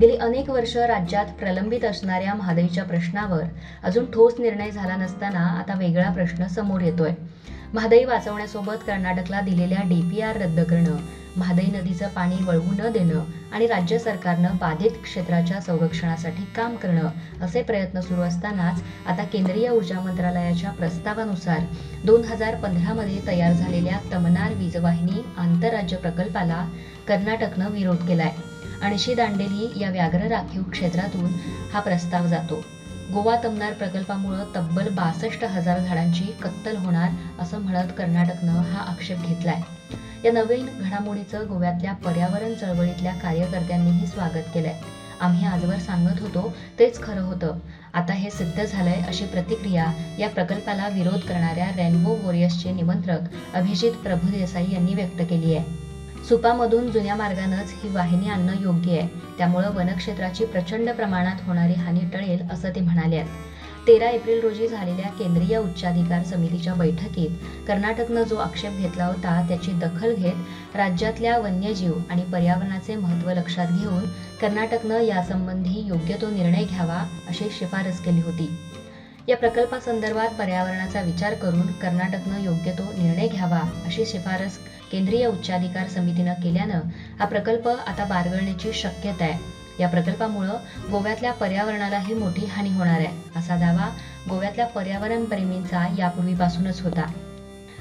गेली अनेक वर्ष राज्यात प्रलंबित असणाऱ्या महागाईच्या प्रश्नावर अजून ठोस निर्णय झाला नसताना आता वेगळा प्रश्न समोर येतोय. महागाई वाचवण्यासोबत कर्नाटकला दिलेल्या DPR रद्द करणं, महादाई नदीचं पाणी वळवू न देणं आणि राज्य सरकारनं बाधित क्षेत्राच्या संरक्षणासाठी काम करणं असे प्रयत्न सुरू असतानाच आता केंद्रीय ऊर्जा मंत्रालयाच्या प्रस्तावानुसार 2015 मध्ये तयार झालेल्या तमनार वीजवाहिनी आंतरराज्य प्रकल्पाला कर्नाटकनं विरोध केलाय. अणशी दांडेली या व्याघ्र राखीव क्षेत्रातून हा प्रस्ताव जातो. गोवा तमनार प्रकल्पामुळे तब्बल 62,000 झाडांची कत्तल होणार असं म्हणत कर्नाटकनं हा आक्षेप घेतलाय. या नवीन घडामोडीचं गोव्यातल्या पर्यावरण चळवळीतल्या कार्यकर्त्यांनीही स्वागत केलंय. आम्ही आजवर सांगत होतो तेच खरं होतं, आता हे सिद्ध झालंय अशी प्रतिक्रिया या प्रकल्पाला विरोध करणाऱ्या रेनबो वॉरियर्सचे निमंत्रक अभिजित प्रभुदेसाई यांनी व्यक्त केली आहे. सुपामधून जुन्या मार्गानंच ही वाहिनी आणणं योग्य आहे, त्यामुळं वनक्षेत्राची प्रचंड प्रमाणात होणारी हानी टळेल असं ते म्हणाले आहेत. 13 एप्रिल रोजी झालेल्या केंद्रीय उच्चाधिकार समितीच्या बैठकीत कर्नाटकनं जो आक्षेप घेतला होता त्याची दखल घेत राज्यातल्या वन्यजीव आणि पर्यावरणाचे महत्त्व लक्षात घेऊन कर्नाटकनं यासंबंधी योग्य तो निर्णय घ्यावा अशी शिफारस केली होती. या प्रकल्पासंदर्भात पर्यावरणाचा विचार करून कर्नाटकनं योग्य तो निर्णय घ्यावा अशी शिफारस केंद्रीय उच्चाधिकार समितीनं केल्यानं हा प्रकल्प आता बारगळण्याची शक्यता आहे. या प्रकल्पामुळं गोव्यातल्या पर्यावरणालाही मोठी हानी होणार आहे असा दावा गोव्यातल्या पर्यावरण प्रेमींचा यापूर्वीपासूनच होता.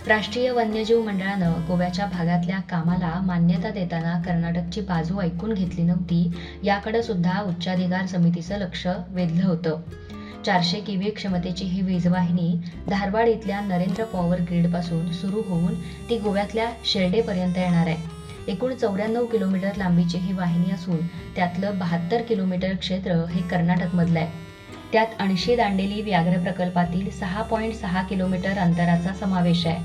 राष्ट्रीय वन्यजीव मंडळानं गोव्याच्या भागातल्या कामाला मान्यता देताना कर्नाटकची बाजू ऐकून घेतली नव्हती, याकडे सुद्धा उच्चाधिकार समितीचं लक्ष वेधलं होतं. 400 kV क्षमतेची ही वीजवाहिनी धारवाड इथल्या नरेंद्र पॉवर ग्रीडपासून सुरू होऊन ती गोव्यातल्या शेर्डेपर्यंत येणार आहे. एकूण 94 किलोमीटर लांबीची ही वाहिनी असून त्यातलं 72 किलोमीटर क्षेत्र हे कर्नाटकमधलं आहे. त्यात अणशी दांडेली व्याघ्र प्रकल्पातील 6.6 किलोमीटर अंतराचा समावेश आहे.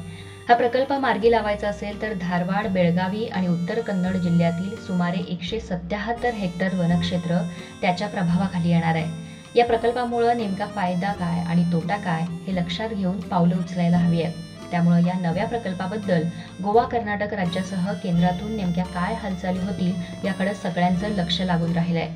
हा प्रकल्प मार्गी लावायचा असेल तर धारवाड, बेळगावी आणि उत्तर कन्नड जिल्ह्यातील सुमारे 177 हेक्टर वनक्षेत्र त्याच्या प्रभावाखाली येणार आहे. या प्रकल्पामुळे नेमका फायदा काय आणि तोटा काय हे लक्षात घेऊन पावलं उचलायला हवी आहेत. त्यामुळे या नव्या प्रकल्पाबद्दल गोवा, कर्नाटक राज्यासह केंद्रातून नेमक्या काय हालचाली होतील याकडे सगळ्यांचं लक्ष लागून राहिलंय.